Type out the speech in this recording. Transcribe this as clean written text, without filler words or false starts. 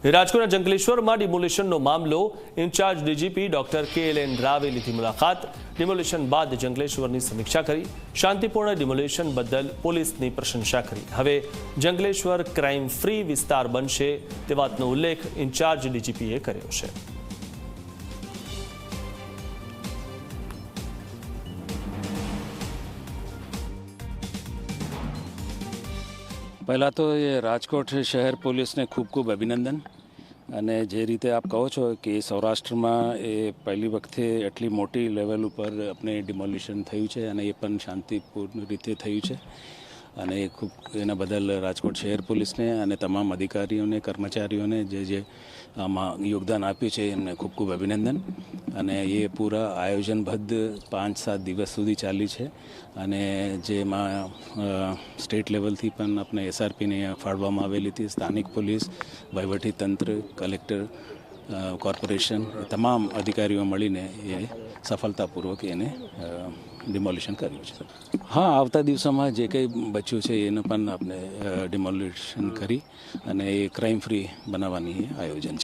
રાજકોટના જંગલેશ્વરમાં ડિમોલિશનનો મામલો in charge DGP doctor KLN રાવે લીધી મુલાકાત। ડિમોલિશન બાદ જંગલેશ્વરની સમીક્ષા કરી, શાંતિપૂર્ણ ડિમોલિશન બદલ પોલીસની પ્રશંસા કરી। હવે જંગલેશ્વર ક્રાઇમ ફ્રી વિસ્તાર બનશે તે વાતનો ઉલ્લેખ ઇન્ચાર્જ ડીજીપીએ કર્યો છે। पहला तो ये राजकोट शहर पुलिस ने खूब खूब अभिनंदन અને જે રીતે આપ કહો છો કે સૌરાષ્ટ્રમાં એ પહેલી વખતે એટલી મોટી લેવલ ઉપર આપણે ડિમોલિશન થયું છે અને એ પણ શાંતિપૂર્ણ રીતે થયું છે અને એ ખૂબ એના બદલ રાજકોટ શહેર પોલીસને અને તમામ અધિકારીઓને કર્મચારીઓને જે આમાં યોગદાન આપ્યું છે એમને ખૂબ ખૂબ અભિનંદન। અને એ પૂરા આયોજનબદ્ધ 5-7 દિવસ સુધી ચાલી છે અને જેમાં સ્ટેટ લેવલથી પણ આપણે SRPને ફાળવામાં આવેલી હતી। સ્થાનિક પોલીસ, વહીવટીતંત્ર, કલેક્ટર, કોર્પોરેશન તમામ અધિકારીઓ મળીને એ સફળતાપૂર્વક એને ડિમોલિશન કર્યું છે। હા, આવતા દિવસોમાં જે કંઈ બચ્યું છે એનું પણ આપણે ડિમોલિશન કરી અને એ ક્રાઇમ ફ્રી બનાવવાની આયોજન છે।